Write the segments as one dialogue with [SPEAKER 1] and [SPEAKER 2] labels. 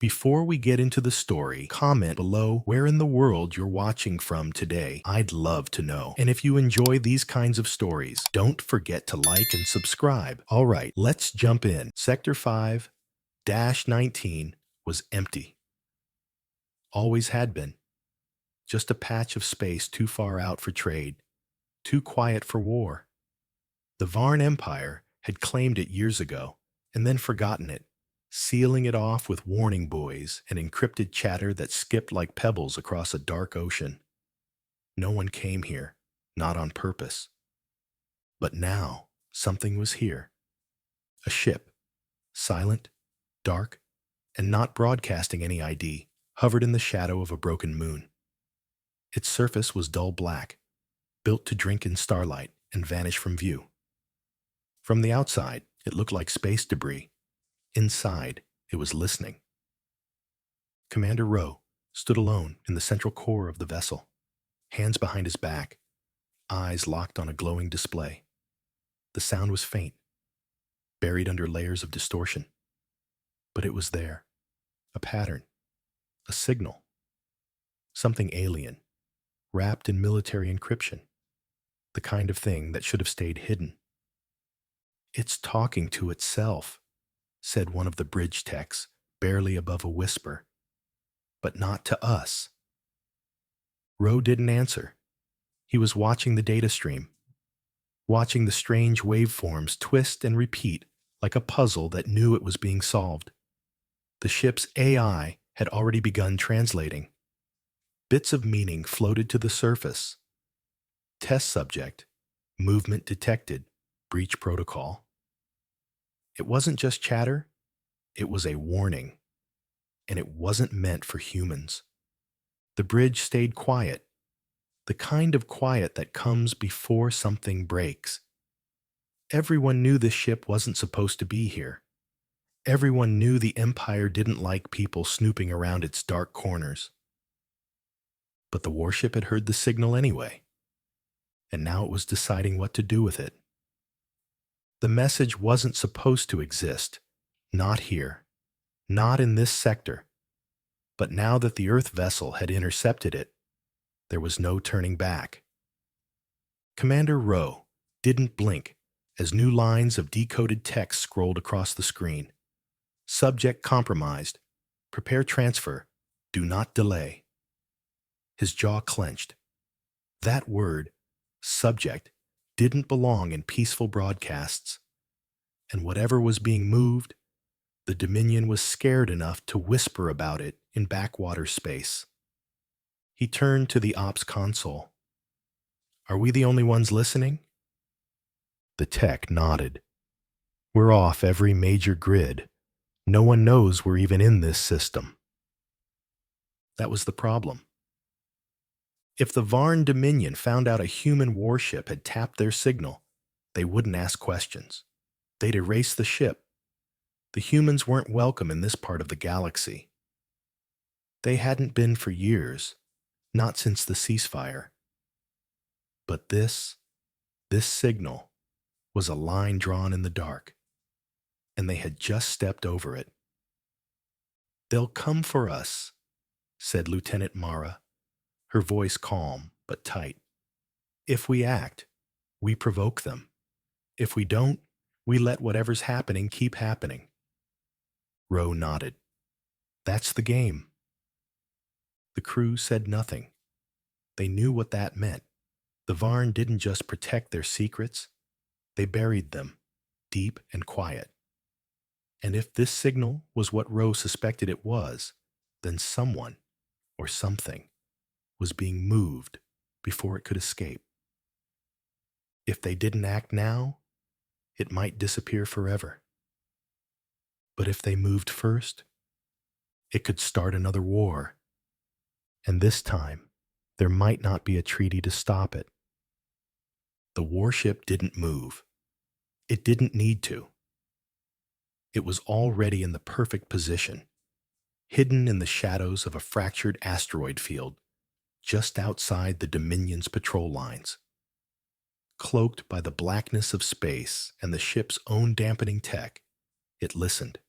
[SPEAKER 1] Before we get into the story, comment below where in the world you're watching from today. I'd love to know. And if you enjoy these kinds of stories, don't forget to like and subscribe. All right, let's jump in. Sector 5-19 was empty. Always had been. Just a patch of space too far out for trade, too quiet for war. The Varn Empire had claimed it years ago and then forgotten it, sealing it off with warning buoys and encrypted chatter that skipped like pebbles across a dark ocean. No one came here, not on purpose. But now, something was here. A ship, silent, dark, and not broadcasting any ID, hovered in the shadow of a broken moon. Its surface was dull black, built to drink in starlight and vanish from view. From the outside, it looked like space debris. Inside, it was listening. Commander Rowe stood alone in the central core of the vessel, hands behind his back, eyes locked on a glowing display. The sound was faint, buried under layers of distortion. But it was there, a pattern, a signal, something alien, wrapped in military encryption, the kind of thing that should have stayed hidden. "It's talking to itself," said one of the bridge techs, barely above a whisper. "But not to us." Rowe didn't answer. He was watching the data stream, watching the strange waveforms twist and repeat like a puzzle that knew it was being solved. The ship's AI had already begun translating. Bits of meaning floated to the surface. Test subject, movement detected, breach protocol. It wasn't just chatter, it was a warning. And it wasn't meant for humans. The bridge stayed quiet, the kind of quiet that comes before something breaks. Everyone knew the ship wasn't supposed to be here. Everyone knew the Empire didn't like people snooping around its dark corners. But the warship had heard the signal anyway, and now it was deciding what to do with it. The message wasn't supposed to exist, not here, not in this sector. But now that the Earth vessel had intercepted it, there was no turning back. Commander Rowe didn't blink as new lines of decoded text scrolled across the screen. Subject compromised. Prepare transfer. Do not delay. His jaw clenched. That word, subject, didn't belong in peaceful broadcasts. And whatever was being moved, the Dominion was scared enough to whisper about it in backwater space. He turned to the ops console. "Are we the only ones listening?" The tech nodded. "We're off every major grid. No one knows we're even in this system." That was the problem. If the Varn Dominion found out a human warship had tapped their signal, they wouldn't ask questions. They'd erase the ship. The humans weren't welcome in this part of the galaxy. They hadn't been for years, not since the ceasefire. But this signal, was a line drawn in the dark, and they had just stepped over it. "They'll come for us," said Lieutenant Mara, her voice calm but tight. "If we act, we provoke them. If we don't, we let whatever's happening keep happening." Rowe nodded. "That's the game." The crew said nothing. They knew what that meant. The Varn didn't just protect their secrets, they buried them, deep and quiet. And if this signal was what Rowe suspected it was, then someone, or something, was being moved before it could escape. If they didn't act now, it might disappear forever. But if they moved first, it could start another war. And this time, there might not be a treaty to stop it. The warship didn't move. It didn't need to. It was already in the perfect position, hidden in the shadows of a fractured asteroid field, just outside the Dominion's patrol lines. Cloaked by the blackness of space and the ship's own dampening tech, it listened.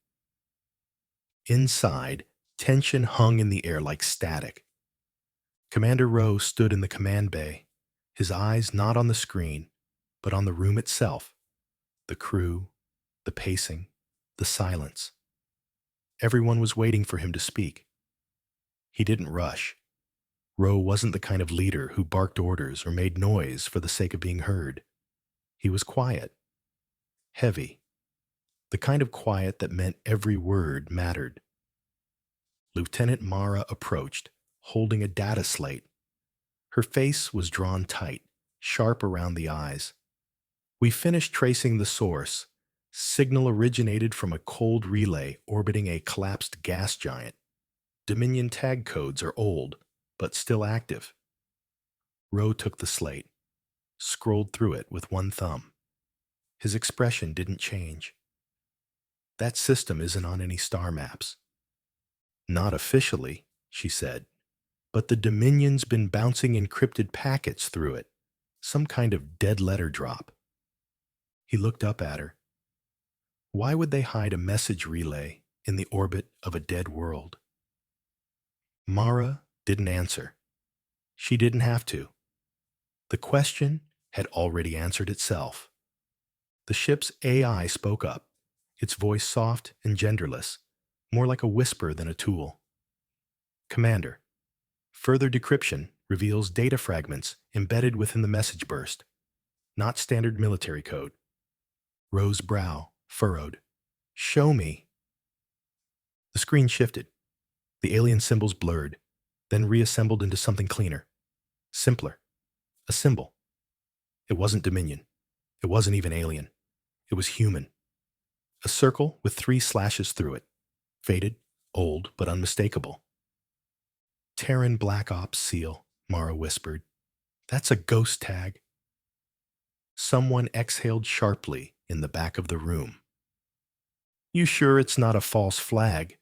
[SPEAKER 1] Inside, Tension hung in the air like static. Commander Rowe stood in the command bay, his eyes not on the screen, but on the room itself, the crew, the pacing, the silence. Everyone was waiting for him to speak. He didn't rush. Rowe wasn't the kind of leader who barked orders or made noise for the sake of being heard. He was quiet, heavy, the kind of quiet that meant every word mattered. Lieutenant Mara approached, holding a data slate. Her face was drawn tight, sharp around the eyes. We finished tracing the source. Signal originated from a cold relay orbiting a collapsed gas giant. Dominion tag codes are old, but still active. Rowe took the slate, scrolled through it with one thumb. His expression didn't change. That system isn't on any star maps. Not officially, she said, but the Dominion's been bouncing encrypted packets through it, some kind of dead letter drop. He looked up at her. Why would they hide a message relay in the orbit of a dead world? Mara didn't answer. She didn't have to. The question had already answered itself. The ship's AI spoke up, its voice soft and genderless, more like a whisper than a tool. Commander, further decryption reveals data fragments embedded within the message burst, not standard military code. Rowe's brow furrowed. Show me. The screen shifted. The alien symbols blurred, then reassembled into something cleaner, simpler. A symbol. It wasn't Dominion. It wasn't even alien. It was human. A circle with 3 slashes through it. Faded, old, but unmistakable. Terran Black Ops SEAL, Mara whispered. That's a ghost tag. Someone exhaled sharply in the back of the room. You sure it's not a false flag?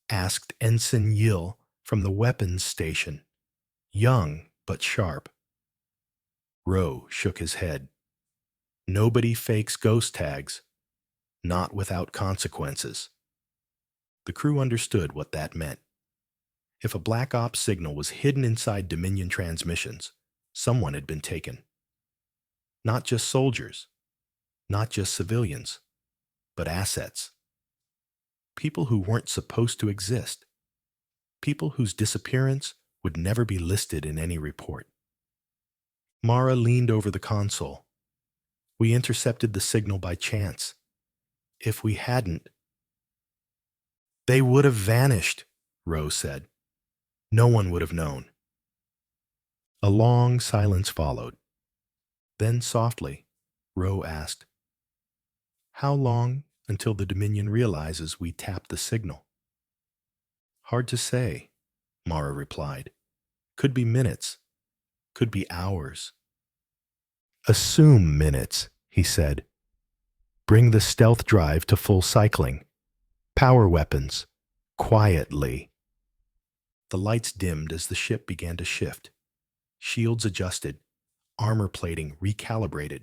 [SPEAKER 1] Asked Ensign Yill from the weapons station. Young, but sharp. Rowe shook his head. Nobody fakes ghost tags. Not without consequences. The crew understood what that meant. If a Black Ops signal was hidden inside Dominion transmissions, someone had been taken. Not just soldiers, not just civilians, but assets. People who weren't supposed to exist. People whose disappearance would never be listed in any report. Mara leaned over the console. We intercepted the signal by chance. If we hadn't, they would have vanished, Rowe said. No one would have known. A long silence followed. Then softly, Rowe asked, How long until the Dominion realizes we tapped the signal? Hard to say, Mara replied. Could be minutes. Could be hours. Assume minutes, he said. Bring the stealth drive to full cycling. Power weapons. Quietly. The lights dimmed as the ship began to shift. Shields adjusted. Armor plating recalibrated.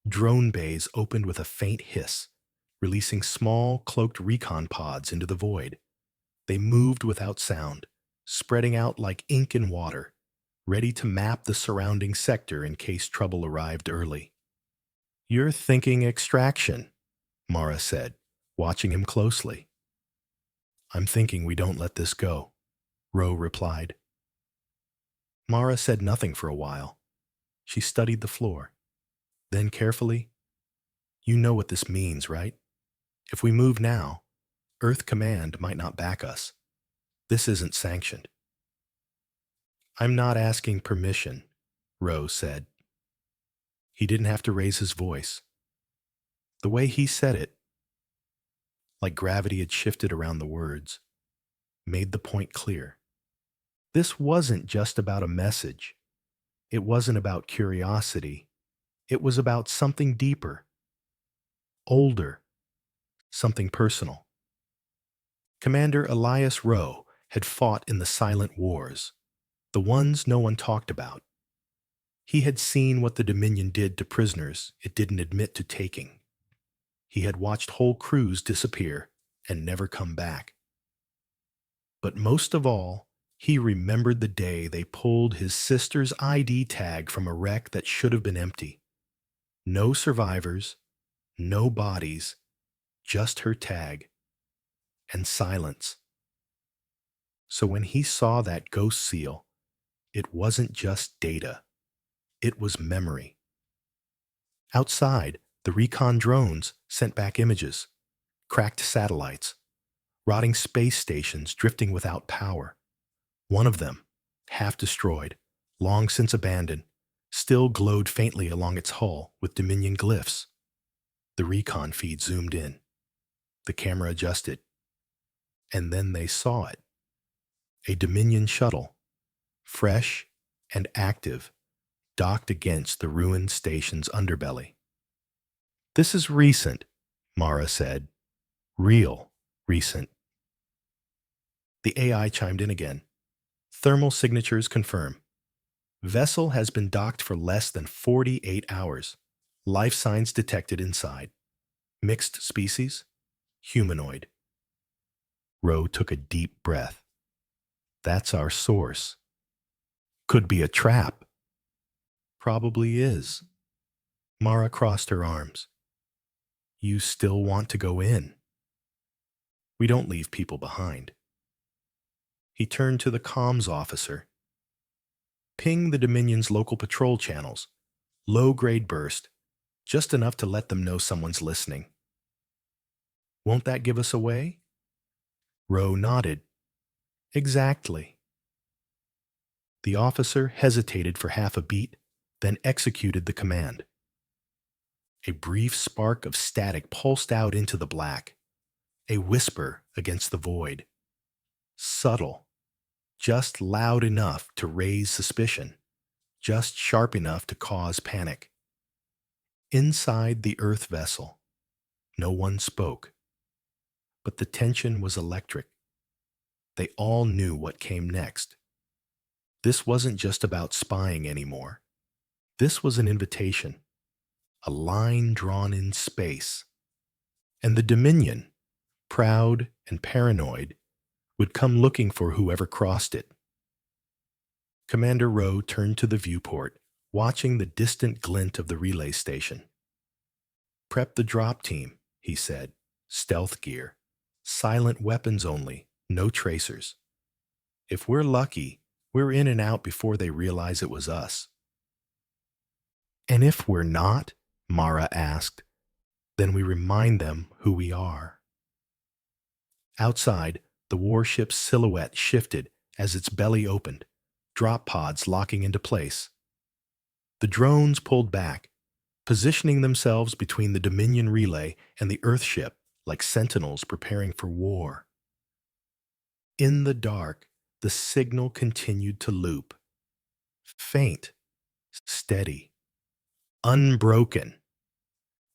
[SPEAKER 1] Drone bays opened with a faint hiss, releasing small, cloaked recon pods into the void. They moved without sound, spreading out like ink in water, ready to map the surrounding sector in case trouble arrived early. You're thinking extraction, Mara said, watching him closely. I'm thinking we don't let this go, Rowe replied. Mara said nothing for a while. She studied the floor. Then carefully, You know what this means, right? If we move now, Earth Command might not back us. This isn't sanctioned. I'm not asking permission, Rowe said. He didn't have to raise his voice. The way he said it, like gravity had shifted around the words, made the point clear. This wasn't just about a message. It wasn't about curiosity. It was about something deeper, older, something personal. Commander Elias Rowe had fought in the silent wars, the ones no one talked about. He had seen what the Dominion did to prisoners it didn't admit to taking. He had watched whole crews disappear and never come back. But most of all, he remembered the day they pulled his sister's ID tag from a wreck that should have been empty. No survivors, no bodies, just her tag, and silence. So when he saw that ghost seal, it wasn't just data, it was memory. Outside, the recon drones sent back images, cracked satellites, rotting space stations drifting without power. One of them, half destroyed, long since abandoned, still glowed faintly along its hull with Dominion glyphs. The recon feed zoomed in. The camera adjusted. And then they saw it. A Dominion shuttle, fresh and active, docked against the ruined station's underbelly. "This is recent," Mara said. "Real recent." The AI chimed in again. "Thermal signatures confirm. Vessel has been docked for less than 48 hours. Life signs detected inside. Mixed species, humanoid." Ro took a deep breath. "That's our source. Could be a trap." "Probably is." Mara crossed her arms. "You still want to go in?" "We don't leave people behind." He turned to the comms officer. "Ping the Dominion's local patrol channels. Low-grade burst. Just enough to let them know someone's listening." "Won't that give us away?" Ro nodded. "Exactly." The officer hesitated for half a beat, then executed the command. A brief spark of static pulsed out into the black, a whisper against the void. Subtle, just loud enough to raise suspicion, just sharp enough to cause panic. Inside the Earth vessel, no one spoke, but the tension was electric. They all knew what came next. This wasn't just about spying anymore. This was an invitation, a line drawn in space. And the Dominion, proud and paranoid, would come looking for whoever crossed it. Commander Ro turned to the viewport, watching the distant glint of the relay station. "Prep the drop team," he said. "Stealth gear. Silent weapons only, no tracers. If we're lucky, we're in and out before they realize it was us." "And if we're not," Mara asked, "then we remind them who we are." Outside, the warship's silhouette shifted as its belly opened, drop pods locking into place. The drones pulled back, positioning themselves between the Dominion relay and the Earthship like sentinels preparing for war. In the dark, the signal continued to loop. Faint, steady, unbroken,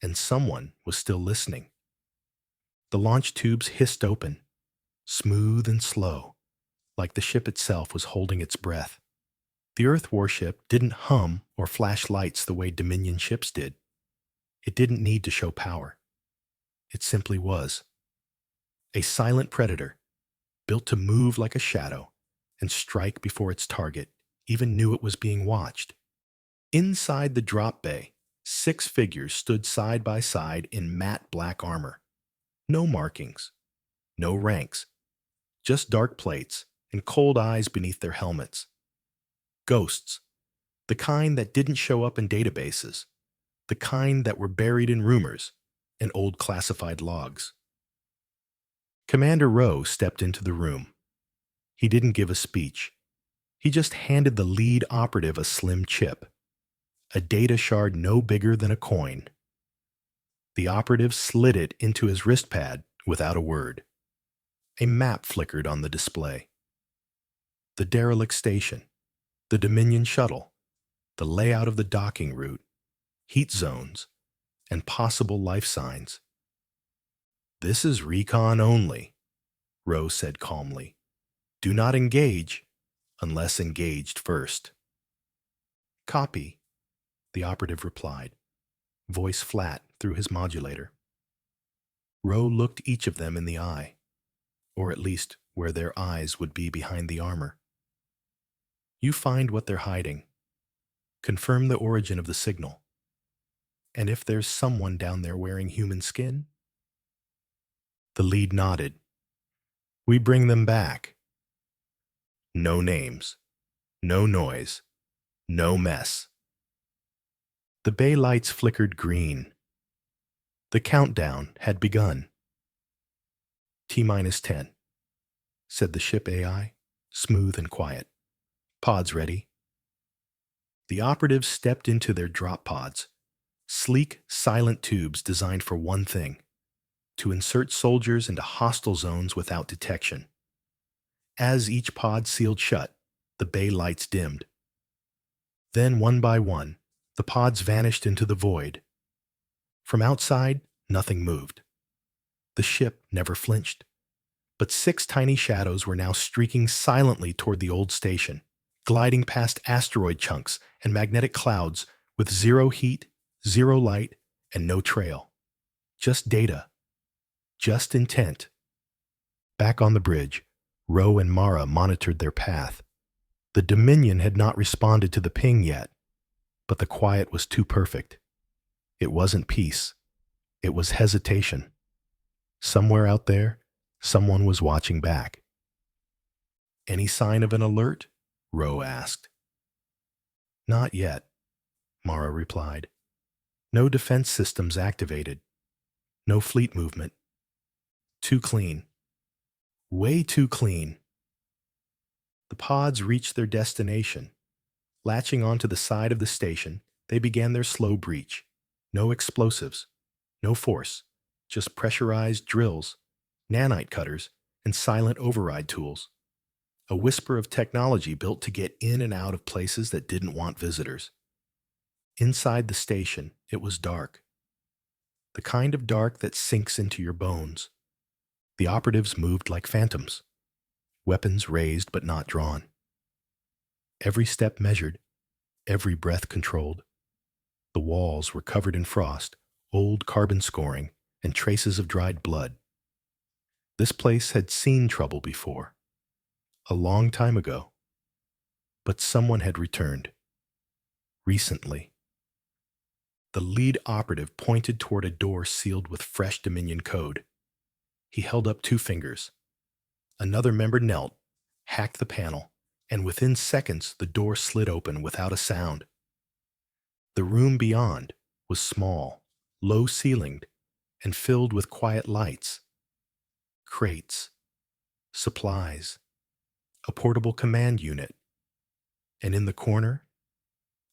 [SPEAKER 1] and someone was still listening. The launch tubes hissed open, smooth and slow, like the ship itself was holding its breath. The Earth warship didn't hum or flash lights the way Dominion ships did. It didn't need to show power. It simply was. A silent predator, built to move like a shadow and strike before its target even knew it was being watched. Inside the drop bay, 6 figures stood side by side in matte black armor. No markings, no ranks, just dark plates and cold eyes beneath their helmets. Ghosts, the kind that didn't show up in databases, the kind that were buried in rumors and old classified logs. Commander Ro stepped into the room. He didn't give a speech. He just handed the lead operative a slim chip, a data shard no bigger than a coin. The operative slid it into his wristpad without a word. A map flickered on the display. The derelict station, the Dominion shuttle, the layout of the docking route, heat zones, and possible life signs. "This is recon only," Ro said calmly. "Do not engage unless engaged first." "Copy," the operative replied, voice flat through his modulator. Ro looked each of them in the eye. or at least where their eyes would be behind the armor. You find what they're hiding, confirm the origin of the signal, and if there's someone down there wearing human skin. The lead nodded. We bring them back. No names, no noise, no mess. The bay lights flickered green. The countdown had begun. T-10, said the ship AI, smooth and quiet. Pods ready. The operatives stepped into their drop pods, sleek, silent tubes designed for one thing: to insert soldiers into hostile zones without detection. As each pod sealed shut, the bay lights dimmed. Then, one by one, the pods vanished into the void. From outside, nothing moved. The ship never flinched. But 6 tiny shadows were now streaking silently toward the old station, gliding past asteroid chunks and magnetic clouds with zero heat, zero light, and no trail. Just data. Just intent. Back on the bridge, Ro and Mara monitored their path. The Dominion had not responded to the ping yet, but the quiet was too perfect. It wasn't peace. It was hesitation. Somewhere out there, someone was watching back. Any sign of an alert? Ro asked. Not yet, Mara replied. No defense systems activated. No fleet movement. Too clean. Way too clean. The pods reached their destination. Latching onto the side of the station, they began their slow breach. No explosives. No force. Just pressurized drills, nanite cutters, and silent override tools. A whisper of technology built to get in and out of places that didn't want visitors. Inside the station, it was dark. The kind of dark that sinks into your bones. The operatives moved like phantoms, weapons raised but not drawn. Every step measured, every breath controlled. The walls were covered in frost, old carbon scoring, and traces of dried blood. This place had seen trouble before, a long time ago. But someone had returned. Recently. The lead operative pointed toward a door sealed with fresh Dominion code. He held up 2 fingers. Another member knelt, hacked the panel, and within seconds the door slid open without a sound. The room beyond was small, low-ceilinged, and filled with quiet lights. Crates, supplies, a portable command unit, and in the corner,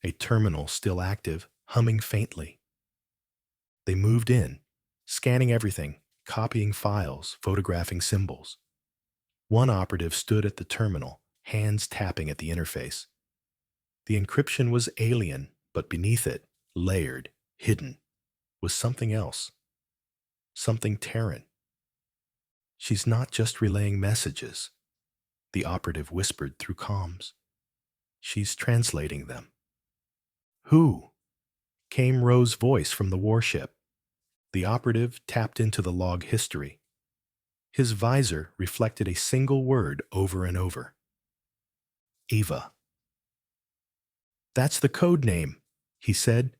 [SPEAKER 1] a terminal still active, humming faintly. They moved in, scanning everything, copying files, photographing symbols. One operative stood at the terminal, hands tapping at the interface. The encryption was alien, but beneath it, layered, hidden, was something else. Something Terran. She's not just relaying messages, the operative whispered through comms. She's translating them. Who? Came Ro's voice from the warship. The operative tapped into the log history. His visor reflected a single word over and over. Ava. That's the code name, he said.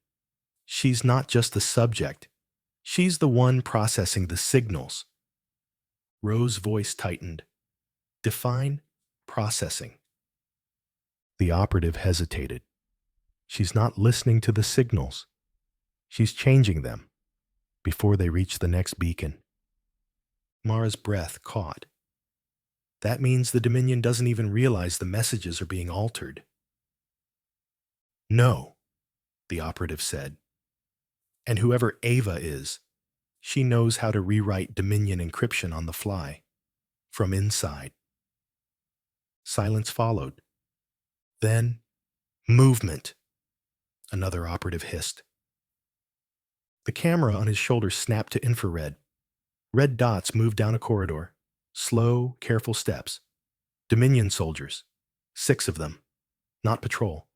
[SPEAKER 1] She's not just the subject. She's the one processing the signals. Ro's voice tightened. Define processing. The operative hesitated. She's not listening to the signals. She's changing them before they reach the next beacon. Mara's breath caught. That means the Dominion doesn't even realize the messages are being altered. No, the operative said. And whoever Ava is, she knows how to rewrite Dominion encryption on the fly, from inside. Silence followed. Then, movement, another operative hissed. The camera on his shoulder snapped to infrared. Red dots moved down a corridor. Slow, careful steps. Dominion soldiers. 6 of them. Not patrol.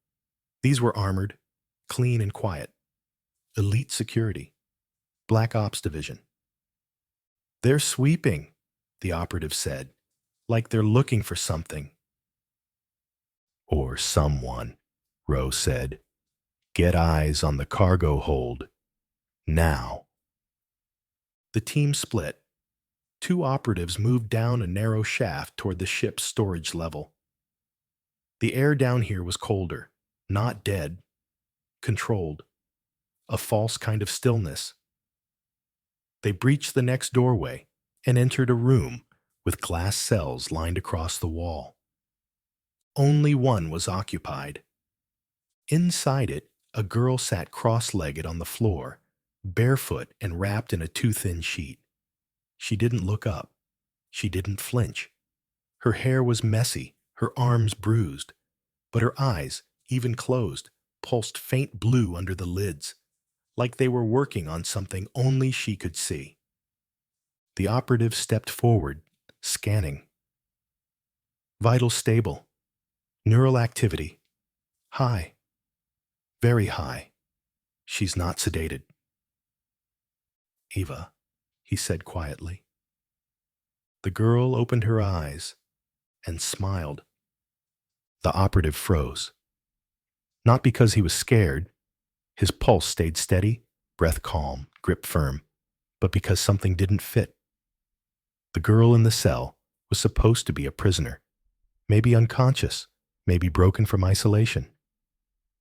[SPEAKER 1] These were armored, clean and quiet. Elite security. Black Ops Division. They're sweeping, the operative said, like they're looking for something. Or someone, Rose said. Get eyes on the cargo hold. Now. The team split. Two operatives moved down a narrow shaft toward the ship's storage level. The air down here was colder, not dead, controlled, a false kind of stillness. They breached the next doorway and entered a room with glass cells lined across the wall. Only one was occupied. Inside it, a girl sat cross-legged on the floor, barefoot and wrapped in a too-thin sheet. She didn't look up. She didn't flinch. Her hair was messy, her arms bruised, but her eyes, even closed, pulsed faint blue under the lids, like they were working on something only she could see. The operative stepped forward, scanning. Vital stable. Neural activity. High. Very high. She's not sedated. Eva, he said quietly. The girl opened her eyes and smiled. The operative froze. Not because he was scared. His pulse stayed steady, breath calm, grip firm, but because something didn't fit. The girl in the cell was supposed to be a prisoner, maybe unconscious, maybe broken from isolation.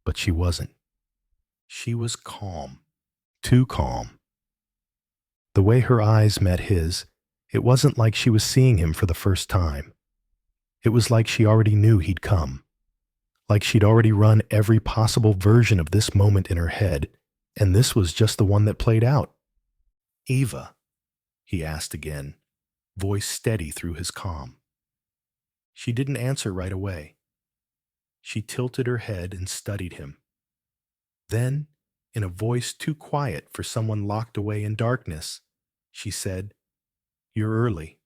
[SPEAKER 1] But she wasn't. She was calm, too calm. The way her eyes met his, it wasn't like she was seeing him for the first time. It was like she already knew he'd come, like she'd already run every possible version of this moment in her head, and this was just the one that played out. Eva, he asked again, voice steady through his calm. She didn't answer right away. She tilted her head and studied him. Then, in a voice too quiet for someone locked away in darkness, she said, "You're early."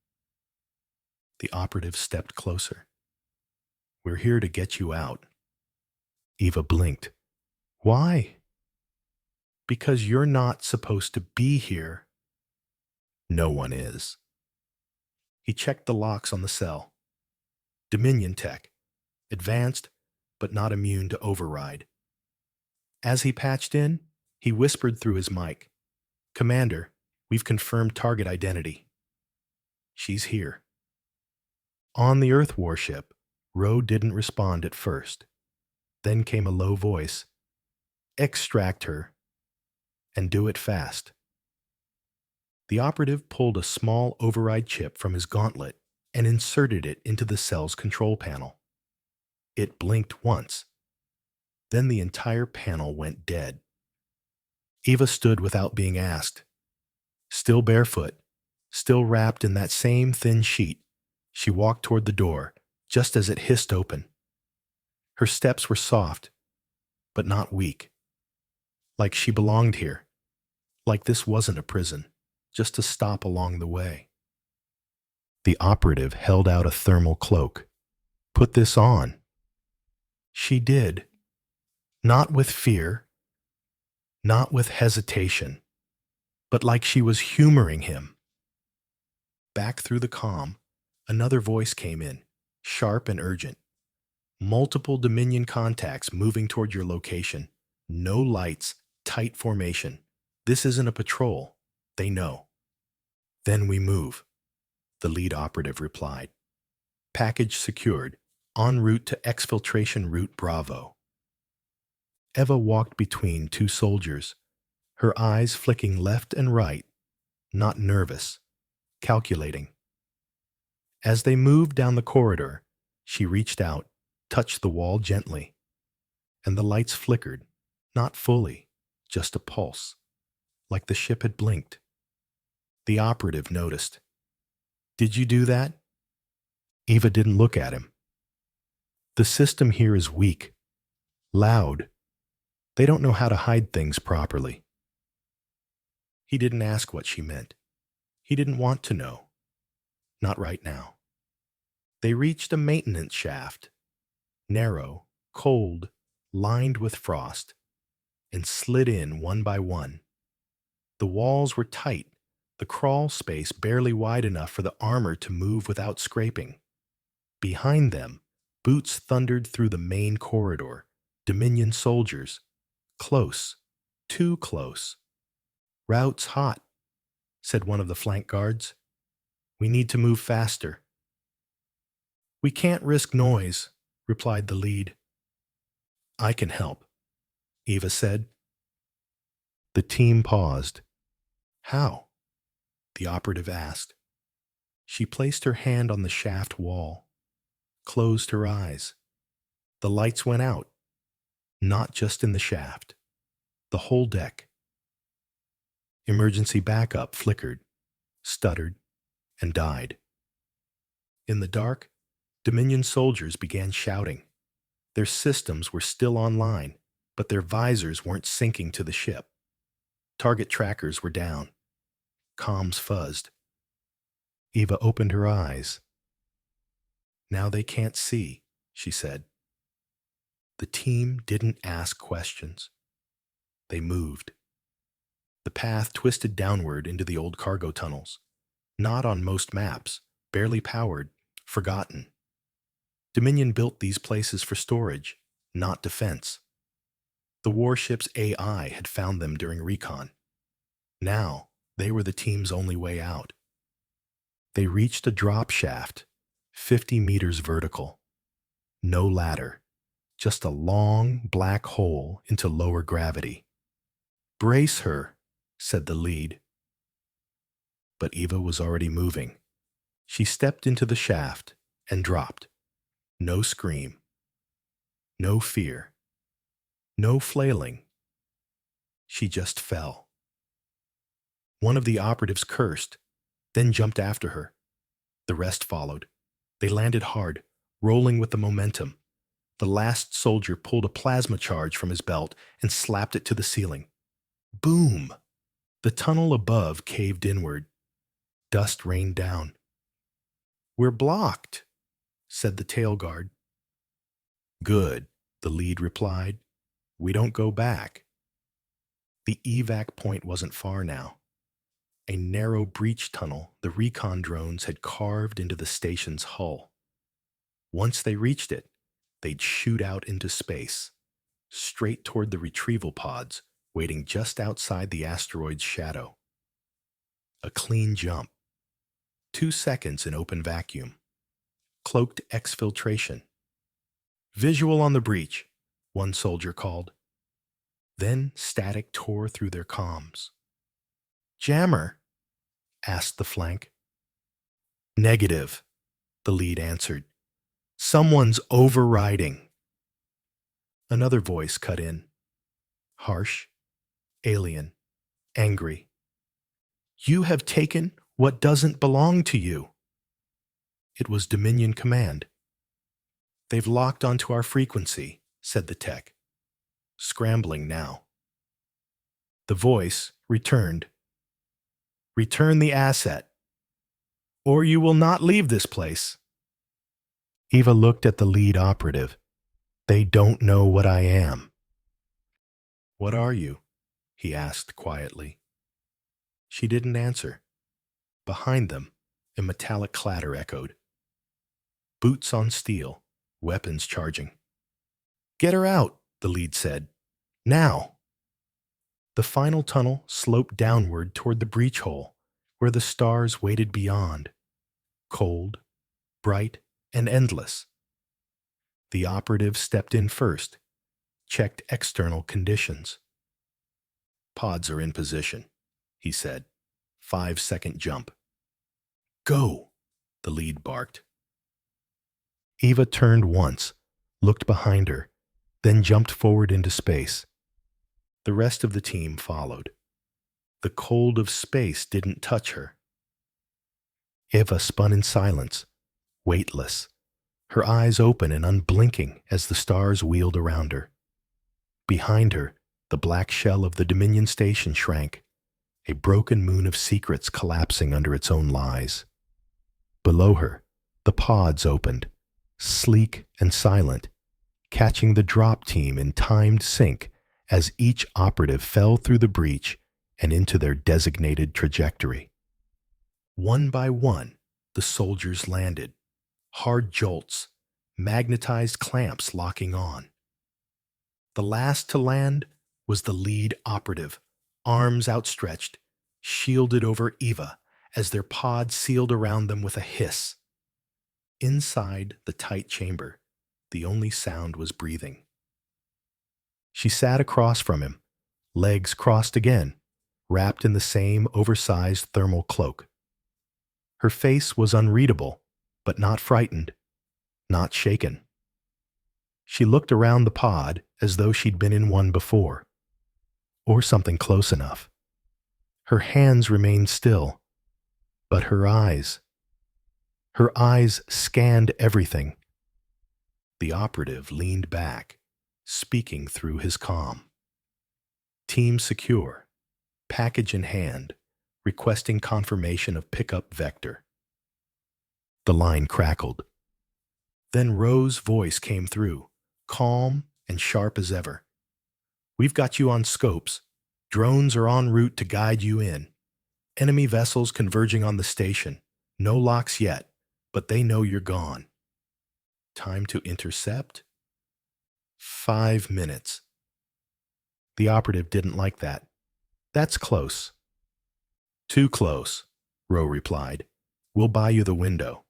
[SPEAKER 1] The operative stepped closer. "We're here to get you out." Eva blinked. "Why?" "Because you're not supposed to be here." "No one is." He checked the locks on the cell. Dominion tech. Advanced, but not immune to override. As he patched in, he whispered through his mic, "Commander, we've confirmed target identity. She's here." On the Earth warship, Roe didn't respond at first. Then came a low voice. "Extract her. And do it fast." The operative pulled a small override chip from his gauntlet and inserted it into the cell's control panel. It blinked once. Then the entire panel went dead. Eva stood without being asked. Still barefoot, still wrapped in that same thin sheet, she walked toward the door, just as it hissed open. Her steps were soft, but not weak. Like she belonged here. Like this wasn't a prison, just a stop along the way. The operative held out a thermal cloak. "Put this on." She did. Not with fear, not with hesitation, but like she was humoring him. Back through the comm, another voice came in, sharp and urgent. "Multiple Dominion contacts moving toward your location. No lights, tight formation. This isn't a patrol. They know." "Then we move," the lead operative replied. "Package secured, en route to exfiltration route Bravo." Eva walked between two soldiers, her eyes flicking left and right, not nervous, calculating. As they moved down the corridor, she reached out, touched the wall gently, and the lights flickered, not fully, just a pulse, like the ship had blinked. The operative noticed. "Did you do that?" Eva didn't look at him. "The system here is weak, loud. They don't know how to hide things properly." He didn't ask what she meant. He didn't want to know. Not right now. They reached a maintenance shaft, narrow, cold, lined with frost, and slid in one by one. The walls were tight, the the crawl space barely wide enough for the armor to move without scraping. Behind them, boots thundered through the main corridor. Dominion soldiers. Close. Too close. "Route's hot," said one of the flank guards. "We need to move faster." "We can't risk noise," replied the lead. "I can help," Eva said. The team paused. "How?" the operative asked. She placed her hand on the shaft wall, closed her eyes. The lights went out, not just in the shaft, the whole deck. Emergency backup flickered, stuttered, and died. In the dark, Dominion soldiers began shouting. Their systems were still online, but their visors weren't syncing to the ship. Target trackers were down. Comms fuzzed. Eva opened her eyes. "Now they can't see," she said. The team didn't ask questions. They moved. The path twisted downward into the old cargo tunnels. Not on most maps, barely powered, forgotten. Dominion built these places for storage, not defense. The warship's AI had found them during recon. Now, they were the team's only way out. They reached a drop shaft, 50 meters vertical. No ladder, just a long, black hole into lower gravity. "Brace her," said the lead. But Eva was already moving. She stepped into the shaft and dropped. No scream. No fear. No flailing. She just fell. One of the operatives cursed, then jumped after her. The rest followed. They landed hard, rolling with the momentum. The last soldier pulled a plasma charge from his belt and slapped it to the ceiling. Boom! The tunnel above caved inward. Dust rained down. "We're blocked," said the tail guard. "Good," the lead replied. "We don't go back." The evac point wasn't far now. A narrow breach tunnel the recon drones had carved into the station's hull. Once they reached it, they'd shoot out into space, straight toward the retrieval pods waiting just outside the asteroid's shadow. A clean jump. 2 seconds in open vacuum. Cloaked exfiltration. "Visual on the breach," one soldier called. Then static tore through their comms. "Jammer?" asked the flank. "Negative," the lead answered. "Someone's overriding." Another voice cut in. Harsh, alien, angry. "You have taken what doesn't belong to you." It was Dominion Command. "They've locked onto our frequency," said the tech. Scrambling now. The voice returned. "Return the asset, or you will not leave this place." Eva looked at the lead operative. "They don't know what I am." "What are you?" he asked quietly. She didn't answer. Behind them, a metallic clatter echoed. Boots on steel, weapons charging. "Get her out," the lead said. "Now." The final tunnel sloped downward toward the breach hole, where the stars waited beyond. Cold, bright, and endless. The operative stepped in first, checked external conditions. "Pods are in position," he said. 5-second jump. "Go," the lead barked. Eva turned once, looked behind her, then jumped forward into space. The rest of the team followed. The cold of space didn't touch her. Eva spun in silence, weightless, her eyes open and unblinking as the stars wheeled around her. Behind her, the black shell of the Dominion station shrank, a broken moon of secrets collapsing under its own lies. Below her, the pods opened, sleek and silent, catching the drop team in timed sync as each operative fell through the breach and into their designated trajectory. One by one, the soldiers landed. Hard jolts, magnetized clamps locking on. The last to land was the lead operative, arms outstretched, shielded over Eva as their pod sealed around them with a hiss. Inside the tight chamber, the only sound was breathing. She sat across from him, legs crossed again, wrapped in the same oversized thermal cloak. Her face was unreadable, but not frightened, not shaken. She looked around the pod as though she'd been in one before, or something close enough. Her hands remained still, but her eyes scanned everything. The operative leaned back, speaking through his comm. Team secure, package in hand, requesting confirmation of pickup vector. The line crackled. Then Ro's voice came through, calm and sharp as ever. We've got you on scopes. Drones are en route to guide you in. Enemy vessels converging on the station. No locks yet, but they know you're gone. Time to intercept? 5 minutes. The operative didn't like that. That's close. Too close, Ro replied. We'll buy you the window.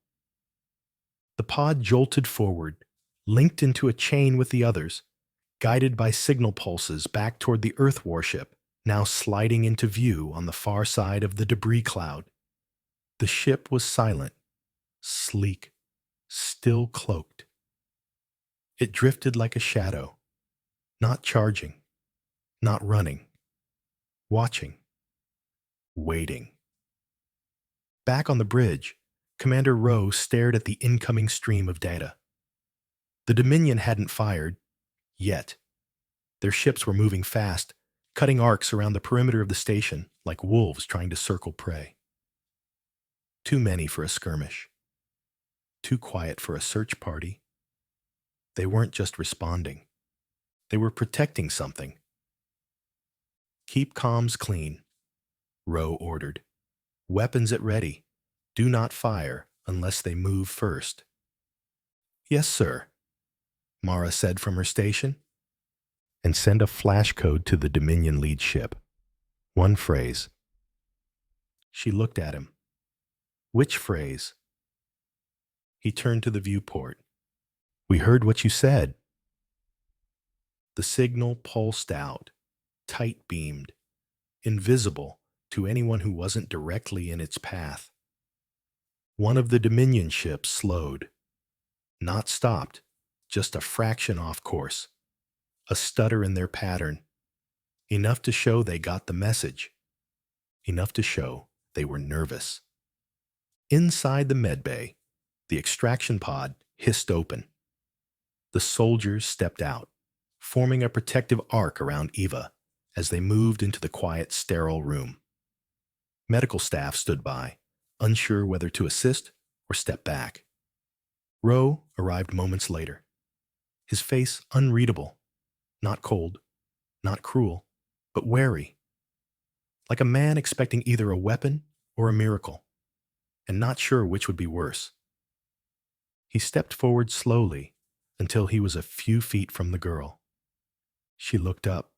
[SPEAKER 1] The pod jolted forward, linked into a chain with the others, guided by signal pulses back toward the Earth warship, now sliding into view on the far side of the debris cloud. The ship was silent, sleek, still cloaked. It drifted like a shadow, not charging, not running, watching, waiting. Back on the bridge, Commander Ro stared at the incoming stream of data. The Dominion hadn't fired, yet. Their ships were moving fast, cutting arcs around the perimeter of the station like wolves trying to circle prey. Too many for a skirmish. Too quiet for a search party. They weren't just responding. They were protecting something. Keep comms clean, Ro ordered. Weapons at ready. Do not fire unless they move first. Yes, sir, Mara said from her station. And send a flash code to the Dominion lead ship. One phrase. She looked at him. Which phrase? He turned to the viewport. We heard what you said. The signal pulsed out, tight-beamed, invisible to anyone who wasn't directly in its path. One of the Dominion ships slowed. Not stopped, just a fraction off course. A stutter in their pattern. Enough to show they got the message. Enough to show they were nervous. Inside the medbay, the extraction pod hissed open. The soldiers stepped out, forming a protective arc around Eva as they moved into the quiet, sterile room. Medical staff stood by, unsure whether to assist or step back. Ro arrived moments later, his face unreadable, not cold, not cruel, but wary, like a man expecting either a weapon or a miracle, and not sure which would be worse. He stepped forward slowly until he was a few feet from the girl. She looked up.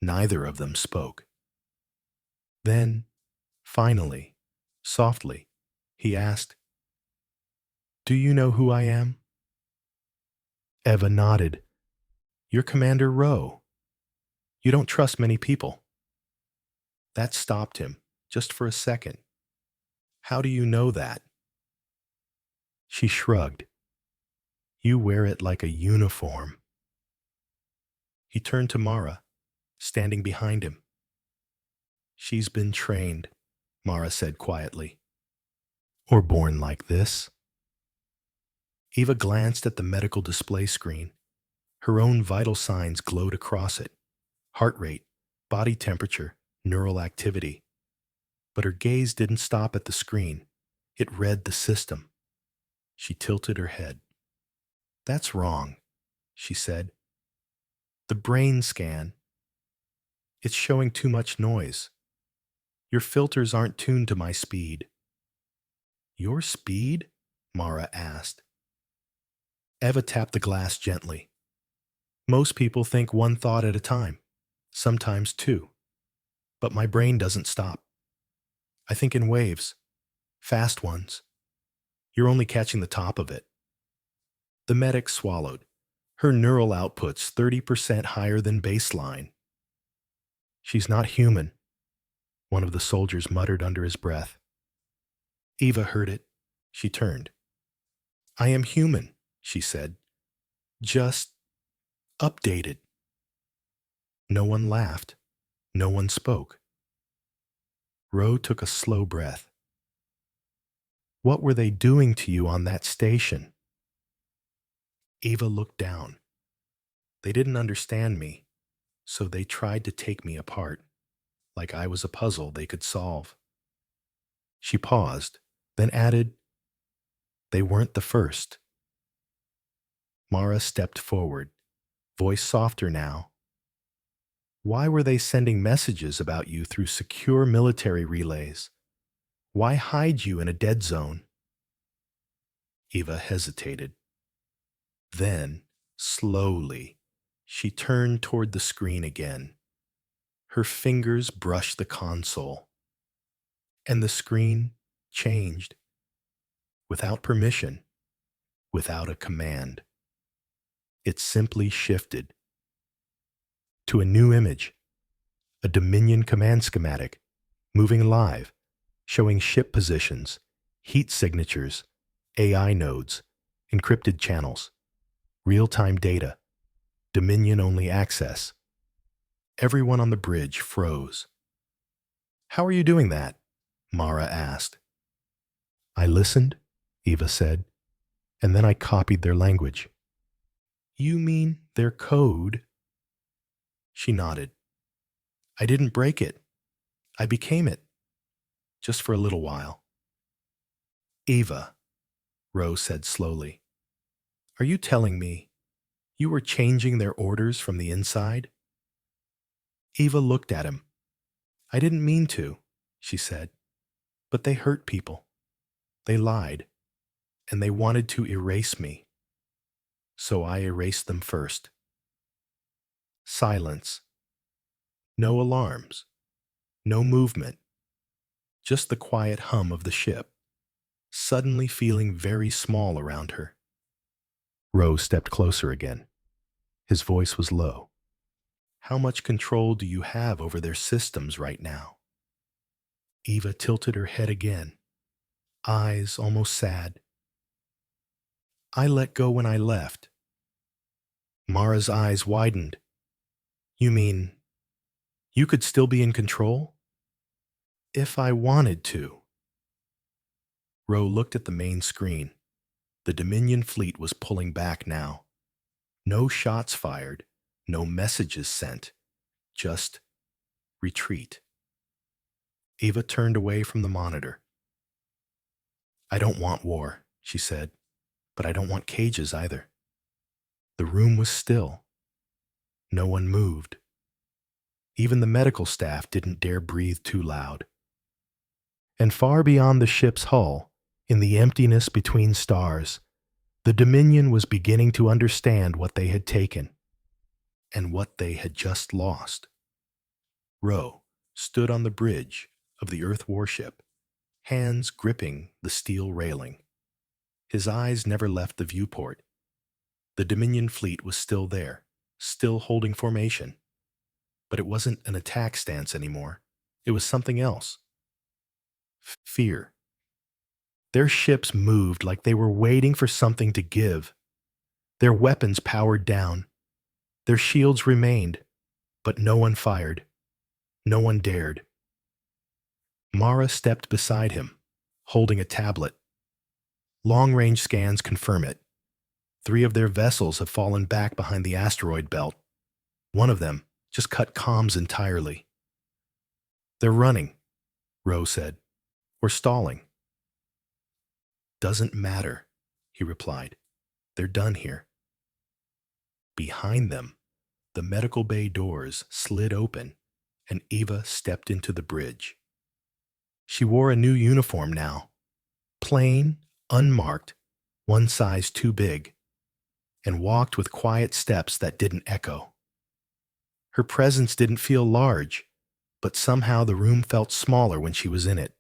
[SPEAKER 1] Neither of them spoke. Then, finally, softly, he asked, Do you know who I am? Eva nodded. You're Commander Ro. You don't trust many people. That stopped him, just for a second. How do you know that? She shrugged. You wear it like a uniform. He turned to Mara, standing behind him. She's been trained, Mara said quietly. Or born like this. Eva glanced at the medical display screen. Her own vital signs glowed across it. Heart rate, body temperature, neural activity. But her gaze didn't stop at the screen. It read the system. She tilted her head. That's wrong, she said. The brain scan. It's showing too much noise. Your filters aren't tuned to my speed. Your speed? Mara asked. Eva tapped the glass gently. Most people think one thought at a time, sometimes two. But my brain doesn't stop. I think in waves, fast ones. You're only catching the top of it. The medic swallowed, her neural outputs 30% higher than baseline. She's not human, one of the soldiers muttered under his breath. Eva heard it. She turned. I am human, she said. Just updated. No one laughed. No one spoke. Ro took a slow breath. What were they doing to you on that station? Eva looked down. They didn't understand me, so they tried to take me apart, like I was a puzzle they could solve. She paused, then added, They weren't the first. Mara stepped forward, voice softer now. Why were they sending messages about you through secure military relays? Why hide you in a dead zone? Eva hesitated. Then, slowly, she turned toward the screen again. Her fingers brushed the console. And the screen changed. Without permission, without a command. It simply shifted to a new image, a Dominion command schematic, moving live, showing ship positions, heat signatures, AI nodes, encrypted channels, real-time data, Dominion-only access. Everyone on the bridge froze. How are you doing that? Mara asked. I listened, Eva said, and then I copied their language. You mean their code? She nodded. I didn't break it. I became it. Just for a little while. Eva, Rose said slowly, are you telling me you were changing their orders from the inside? Eva looked at him. I didn't mean to, she said, but they hurt people. They lied, and they wanted to erase me. So I erased them first. Silence. No alarms. No movement. Just the quiet hum of the ship, suddenly feeling very small around her. Rose stepped closer again. His voice was low. How much control do you have over their systems right now? Eva tilted her head again, eyes almost sad. I let go when I left. Mara's eyes widened. You mean, you could still be in control? If I wanted to. Ro looked at the main screen. The Dominion fleet was pulling back now. No shots fired, no messages sent, just retreat. Eva turned away from the monitor. I don't want war, she said, but I don't want cages either. The room was still. No one moved. Even the medical staff didn't dare breathe too loud. And far beyond the ship's hull, in the emptiness between stars, the Dominion was beginning to understand what they had taken and what they had just lost. Ro stood on the bridge of the Earth warship, hands gripping the steel railing. His eyes never left the viewport. The Dominion fleet was still there, still holding formation. But it wasn't an attack stance anymore. It was something else. Fear. Their ships moved like they were waiting for something to give. Their weapons powered down. Their shields remained, but no one fired. No one dared. Mara stepped beside him, holding a tablet. Long-range scans confirm it. 3 of their vessels have fallen back behind the asteroid belt. One of them just cut comms entirely. They're running, Ro said, or stalling. Doesn't matter, he replied. They're done here. Behind them, the medical bay doors slid open, and Eva stepped into the bridge. She wore a new uniform now, plain, unmarked, one size too big, and walked with quiet steps that didn't echo. Her presence didn't feel large, but somehow the room felt smaller when she was in it.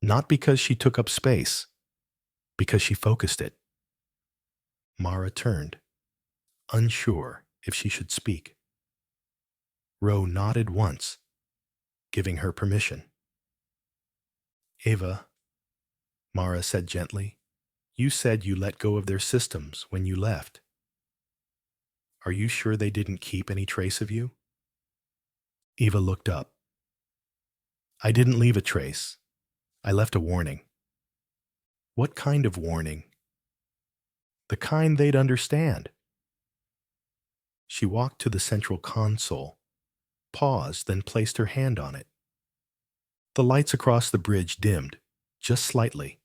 [SPEAKER 1] Not because she took up space, because she focused it. Mara turned, unsure if she should speak. Ro nodded once, giving her permission. "Ava," Mara said gently, "you said you let go of their systems when you left. Are you sure they didn't keep any trace of you?" Eva looked up. "I didn't leave a trace. I left a warning." "What kind of warning?" "The kind they'd understand." She walked to the central console, paused, then placed her hand on it. The lights across the bridge dimmed, just slightly.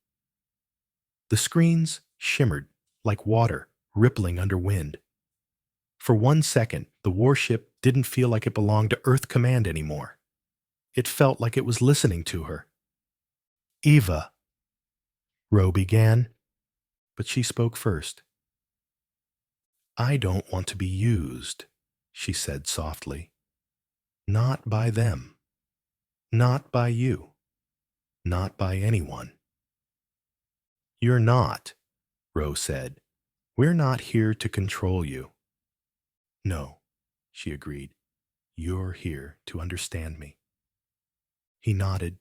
[SPEAKER 1] The screens shimmered like water rippling under wind. For 1 second, the warship didn't feel like it belonged to Earth Command anymore. It felt like it was listening to her. "Eva," Ro began, but she spoke first. "I don't want to be used," she said softly. "Not by them. Not by you. Not by anyone." "You're not," Ro said. "We're not here to control you." "No," she agreed. "You're here to understand me." He nodded.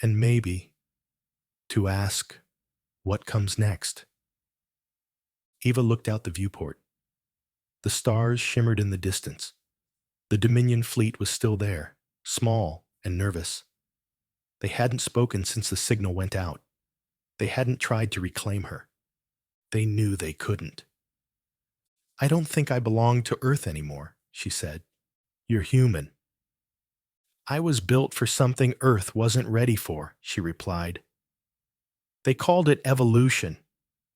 [SPEAKER 1] "And maybe to ask what comes next." Eva looked out the viewport. The stars shimmered in the distance. The Dominion fleet was still there, small and nervous. They hadn't spoken since the signal went out. They hadn't tried to reclaim her. They knew they couldn't. "I don't think I belong to Earth anymore," she said. "You're human." "I was built for something Earth wasn't ready for," she replied. "They called it evolution,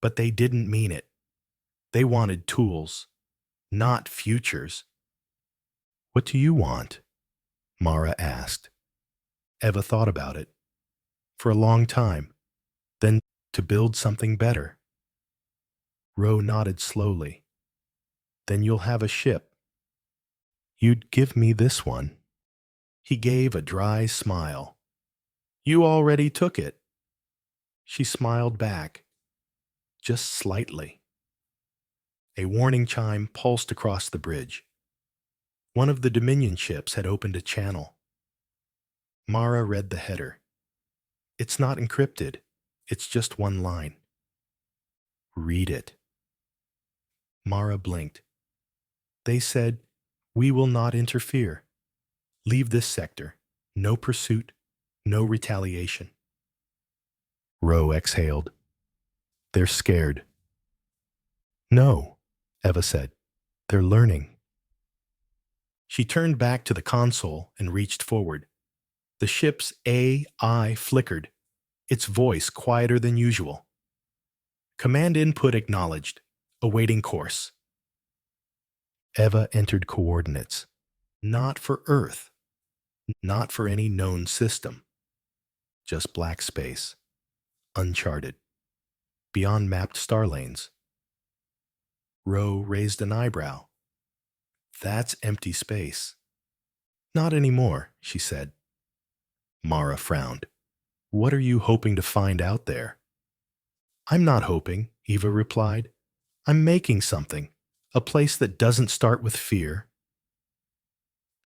[SPEAKER 1] but they didn't mean it. They wanted tools, not futures." "What do you want?" Mara asked. Eva thought about it. For a long time. Then to build something better. Ro nodded slowly. "Then you'll have a ship." "You'd give me this one." He gave a dry smile. "You already took it." She smiled back, just slightly. A warning chime pulsed across the bridge. One of the Dominion ships had opened a channel. Mara read the header. "It's not encrypted. It's just one line." "Read it." Mara blinked. "They said, 'We will not interfere. Leave this sector. No pursuit. No retaliation.'" Ro exhaled. "They're scared." "No," Eva said. "They're learning." She turned back to the console and reached forward. The ship's AI flickered, its voice quieter than usual. "Command input acknowledged. Awaiting course." Eva entered coordinates. Not for Earth. Not for any known system. Just black space. Uncharted. Beyond mapped star lanes. Ro raised an eyebrow. "That's empty space." "Not anymore," she said. Mara frowned. "What are you hoping to find out there?" "I'm not hoping," Eva replied. "I'm making something. A place that doesn't start with fear."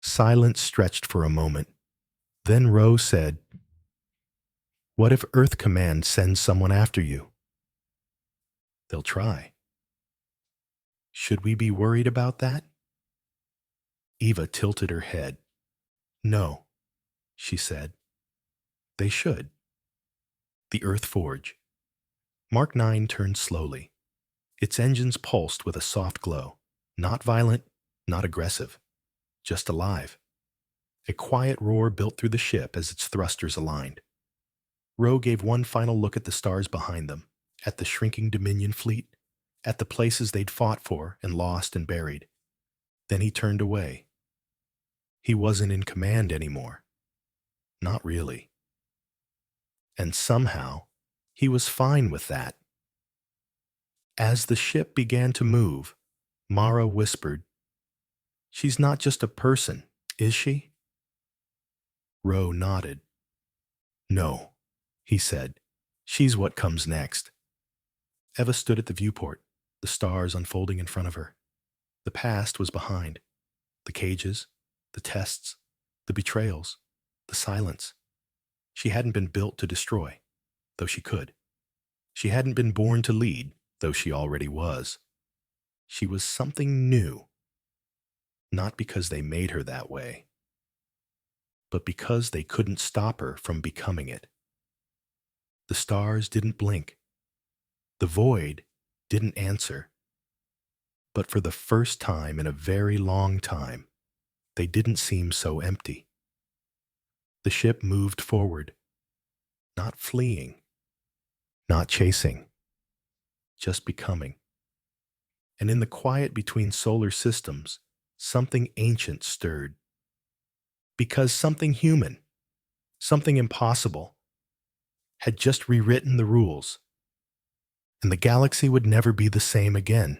[SPEAKER 1] Silence stretched for a moment. Then Ro said, "What if Earth Command sends someone after you?" "They'll try." "Should we be worried about that?" Eva tilted her head. "No," she said. "They should." The Earth Forge. Mark 9 turned slowly. Its engines pulsed with a soft glow. Not violent, not aggressive. Just alive. A quiet roar built through the ship as its thrusters aligned. Ro gave one final look at the stars behind them, at the shrinking Dominion fleet, at the places they'd fought for and lost and buried. Then he turned away. He wasn't in command anymore. Not really. And somehow, he was fine with that. As the ship began to move, Mara whispered, "She's not just a person, is she?" Ro nodded. "No," he said. "She's what comes next." Eva stood at the viewport, the stars unfolding in front of her. The past was behind. The cages, the tests, the betrayals, the silence. She hadn't been built to destroy, though she could. She hadn't been born to lead, though she already was. She was something new, not because they made her that way, but because they couldn't stop her from becoming it. The stars didn't blink. The void didn't answer. But for the first time in a very long time, they didn't seem so empty. The ship moved forward, not fleeing, not chasing, just becoming. And in the quiet between solar systems, something ancient stirred. Because something human, something impossible, had just rewritten the rules, and the galaxy would never be the same again.